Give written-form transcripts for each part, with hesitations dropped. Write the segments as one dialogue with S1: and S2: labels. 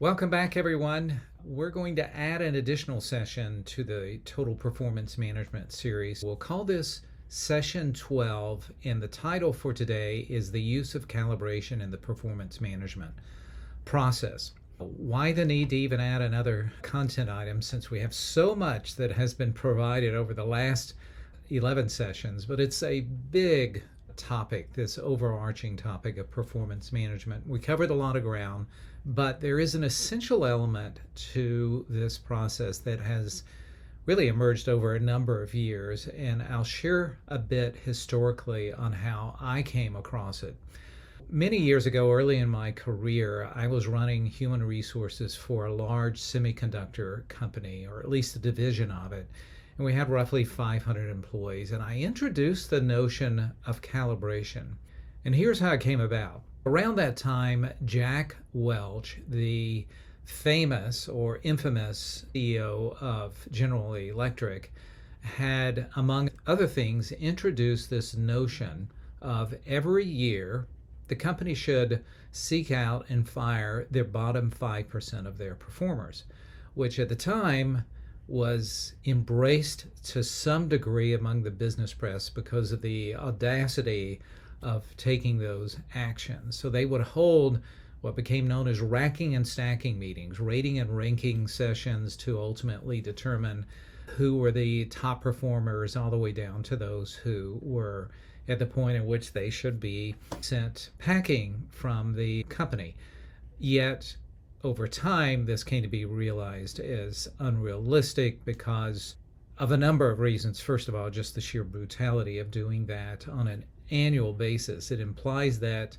S1: Welcome back, everyone. We're going to add an additional session to the Total Performance Management series. We'll call this Session 12, and the title for today is The Use of Calibration in the Performance Management Process. Why the need to even add another content item since we have so much that has been provided over the last 11 sessions, but it's a big topic, this overarching topic of performance management. We covered a lot of ground, but there is an essential element to this process that has really emerged over a number of years, and I'll share a bit historically on how I came across it. Many years ago, early in my career, I was running human resources for a large semiconductor company, or at least a division of it, and we had roughly 500 employees, and I introduced the notion of calibration. And here's how it came about. Around that time, Jack Welch, the famous or infamous CEO of General Electric, had, among other things, introduced this notion of every year the company should seek out and fire their bottom 5% of their performers, which at the time was embraced to some degree among the business press because of the audacity of taking those actions. So they would hold what became known as racking and stacking meetings, rating and ranking sessions to ultimately determine who were the top performers all the way down to those who were at the point at which they should be sent packing from the company. Yet over time, this came to be realized as unrealistic because of a number of reasons. First of all, just the sheer brutality of doing that on an annual basis. It implies that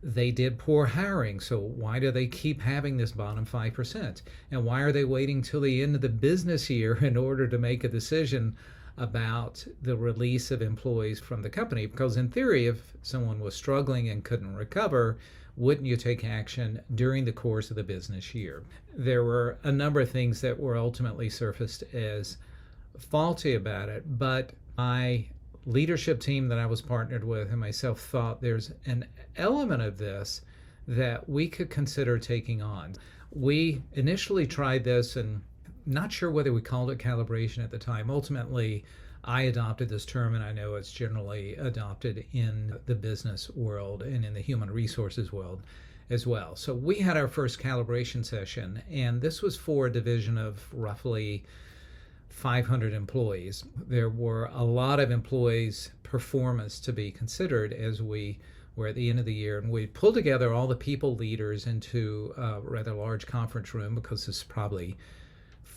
S1: they did poor hiring. So why do they keep having this bottom 5%? And why are they waiting till the end of the business year in order to make a decision about the release of employees from the company? Because in theory, if someone was struggling and couldn't recover, wouldn't you take action during the course of the business year? There were a number of things that were ultimately surfaced as faulty about it, but my leadership team that I was partnered with and myself thought there's an element of this that we could consider taking on. We initially tried this, and not sure whether we called it calibration at the time. Ultimately, I adopted this term, and I know it's generally adopted in the business world and in the human resources world as well. So we had our first calibration session, and this was for a division of roughly 500 employees. There were a lot of employees' performance to be considered as we were at the end of the year, and we pulled together all the people leaders into a rather large conference room because this is probably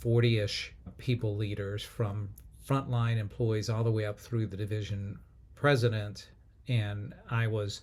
S1: 40-ish people leaders from frontline employees all the way up through the division president, and I was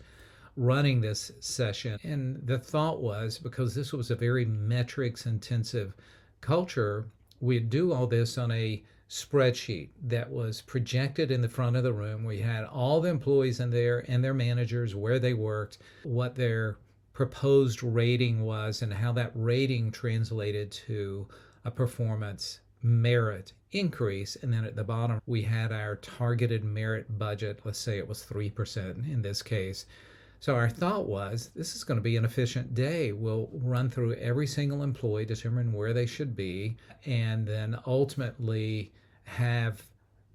S1: running this session. And the thought was, because this was a very metrics intensive culture, we'd do all this on a spreadsheet that was projected in the front of the room. We had all the employees in there and their managers, where they worked, what their proposed rating was, and how that rating translated to a performance merit increase. And then at the bottom, we had our targeted merit budget. Let's say it was 3% in this case. So our thought was, this is going to be an efficient day. We'll run through every single employee, determine where they should be, and then ultimately have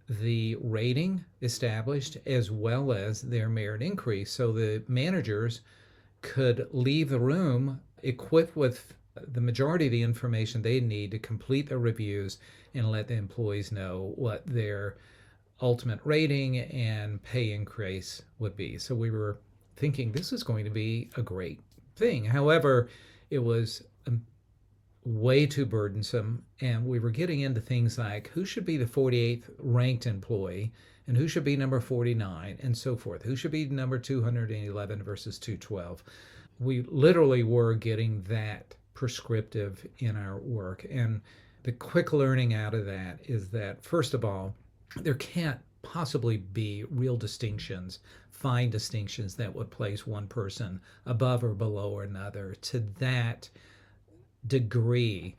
S1: the rating established as well as their merit increase. So the managers could leave the room equipped with the majority of the information they need to complete their reviews and let the employees know what their ultimate rating and pay increase would be. So we were thinking this is going to be a great thing. However, it was way too burdensome, and we were getting into things like who should be the 48th ranked employee and who should be number 49 and so forth. Who should be number 211 versus 212. We literally were getting that prescriptive in our work. And the quick learning out of that is that, first of all, there can't possibly be real distinctions, fine distinctions that would place one person above or below another to that degree.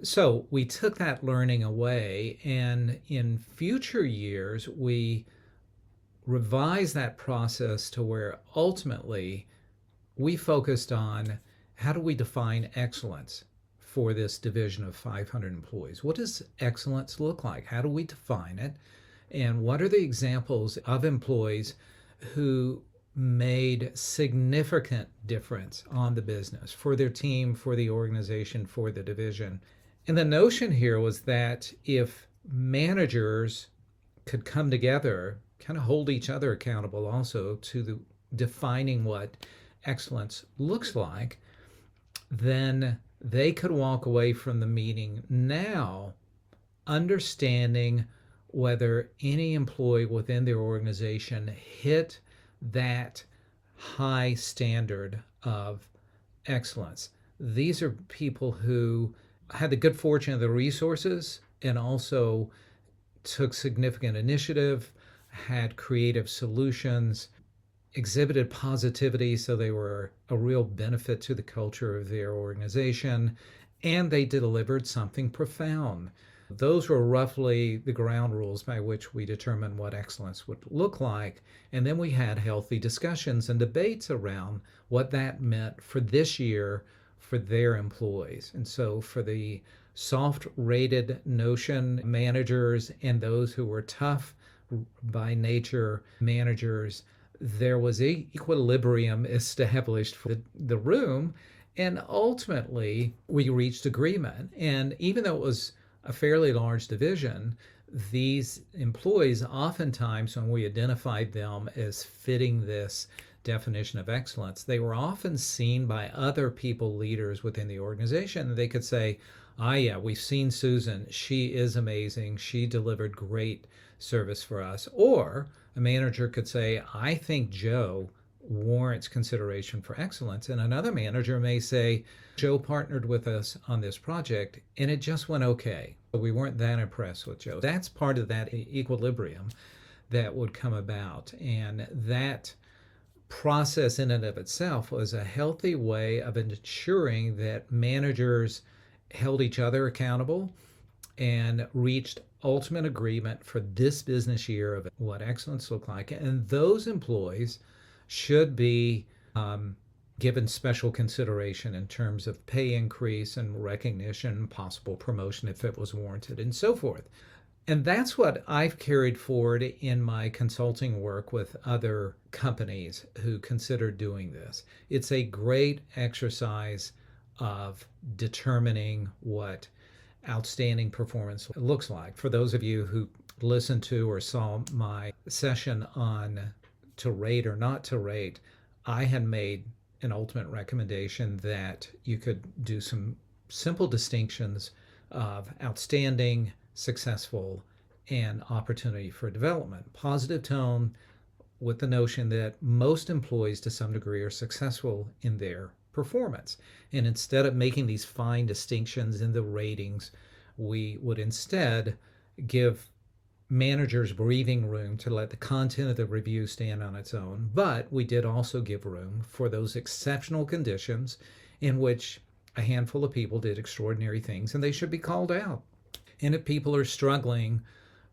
S1: So we took that learning away, and in future years, we revised that process to where ultimately we focused on how do we define excellence for this division of 500 employees? What does excellence look like? How do we define it? And what are the examples of employees who made significant difference on the business for their team, for the organization, for the division? And the notion here was that if managers could come together, kind of hold each other accountable also to the defining what excellence looks like, then they could walk away from the meeting now understanding whether any employee within their organization hit that high standard of excellence. These are people who had the good fortune of the resources and also took significant initiative, had creative solutions, exhibited positivity, so they were a real benefit to the culture of their organization, and they delivered something profound. Those were roughly the ground rules by which we determined what excellence would look like. And then we had healthy discussions and debates around what that meant for this year for their employees. And so for the soft-rated notion managers and those who were tough by nature managers, there was equilibrium established for the room, and ultimately we reached agreement. And even though it was a fairly large division, these employees, oftentimes when we identified them as fitting this definition of excellence, they were often seen by other people, leaders within the organization. They could say, yeah, we've seen Susan. She is amazing. She delivered great service for us. Or a manager could say, I think Joe warrants consideration for excellence. And another manager may say, Joe partnered with us on this project and it just went okay. But we weren't that impressed with Joe. That's part of that equilibrium that would come about. And that process in and of itself was a healthy way of ensuring that managers held each other accountable and reached ultimate agreement for this business year of what excellence looked like. And those employees should be given special consideration in terms of pay increase and recognition, possible promotion if it was warranted, and so forth. And that's what I've carried forward in my consulting work with other companies who consider doing this. It's a great exercise of determining what outstanding performance looks like. For those of you who listened to or saw my session on to rate or not to rate, I had made an ultimate recommendation that you could do some simple distinctions of outstanding, successful, and opportunity for development. Positive tone with the notion that most employees to some degree are successful in their performance. And instead of making these fine distinctions in the ratings, we would instead give managers breathing room to let the content of the review stand on its own. But we did also give room for those exceptional conditions in which a handful of people did extraordinary things and they should be called out. And if people are struggling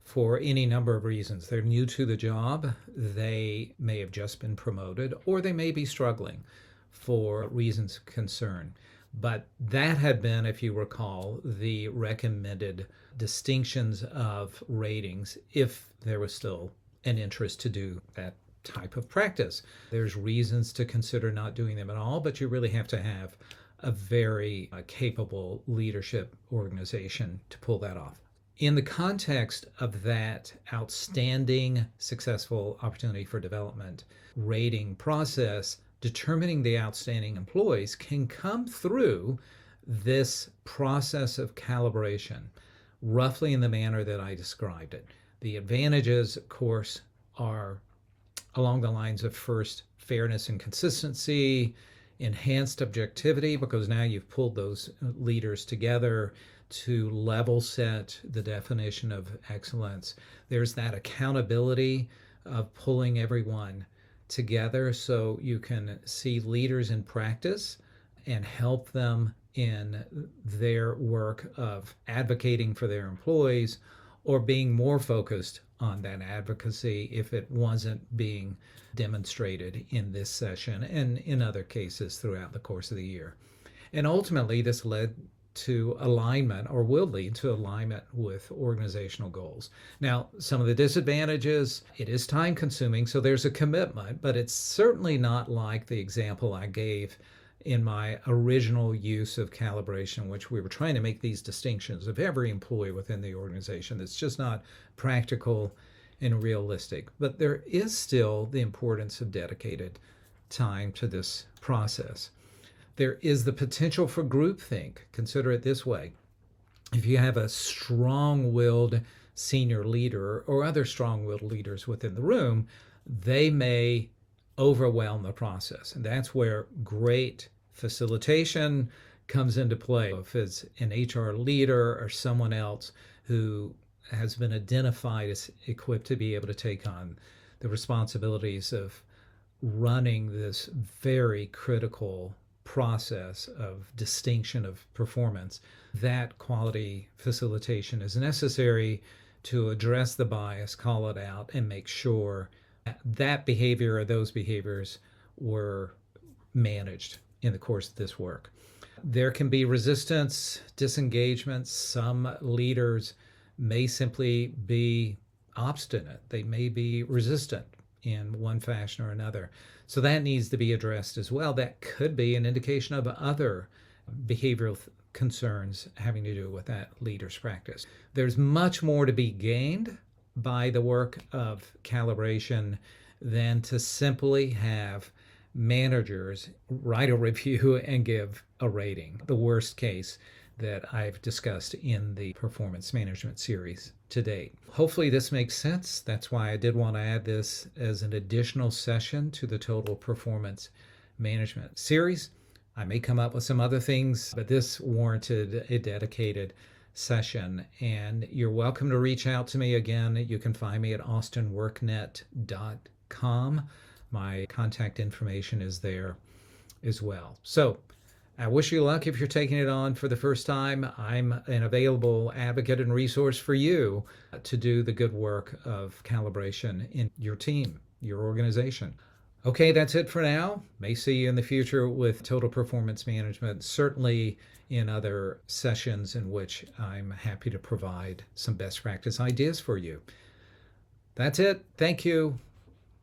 S1: for any number of reasons, they're new to the job, they may have just been promoted, or they may be struggling for reasons of concern. But that had been, if you recall, the recommended distinctions of ratings if there was still an interest to do that type of practice. There's reasons to consider not doing them at all, but you really have to have a very capable leadership organization to pull that off. In the context of that outstanding, successful opportunity for development rating process, determining the outstanding employees can come through this process of calibration, roughly in the manner that I described it. The advantages, of course, are along the lines of first, fairness and consistency, enhanced objectivity, because now you've pulled those leaders together to level set the definition of excellence. There's that accountability of pulling everyone together so you can see leaders in practice and help them in their work of advocating for their employees or being more focused on that advocacy if it wasn't being demonstrated in this session and in other cases throughout the course of the year. And ultimately, this led to alignment, or will lead to alignment with organizational goals. Now, some of the disadvantages, it is time consuming, so there's a commitment, but it's certainly not like the example I gave in my original use of calibration, which we were trying to make these distinctions of every employee within the organization. It's just not practical and realistic. But there is still the importance of dedicated time to this process. There is the potential for groupthink. Consider it this way. If you have a strong-willed senior leader or other strong-willed leaders within the room, they may overwhelm the process. And that's where great facilitation comes into play. If it's an HR leader or someone else who has been identified as equipped to be able to take on the responsibilities of running this very critical process of distinction of performance, that quality facilitation is necessary to address the bias, call it out, and make sure that behavior or those behaviors were managed in the course of this work. There can be resistance, disengagement. Some leaders may simply be obstinate. They may be resistant in one fashion or another. So that needs to be addressed as well. That could be an indication of other behavioral concerns having to do with that leader's practice. There's much more to be gained by the work of calibration than to simply have managers write a review and give a rating. The worst case that I've discussed in the performance management series to date. Hopefully this makes sense. That's why I did want to add this as an additional session to the total performance management series. I may come up with some other things, but this warranted a dedicated session. And you're welcome to reach out to me again. You can find me at AustinWorkNet.com. My contact information is there as well. So I wish you luck if you're taking it on for the first time. I'm an available advocate and resource for you to do the good work of calibration in your team, your organization. Okay, that's it for now. May see you in the future with total performance management, certainly in other sessions in which I'm happy to provide some best practice ideas for you. That's it. Thank you.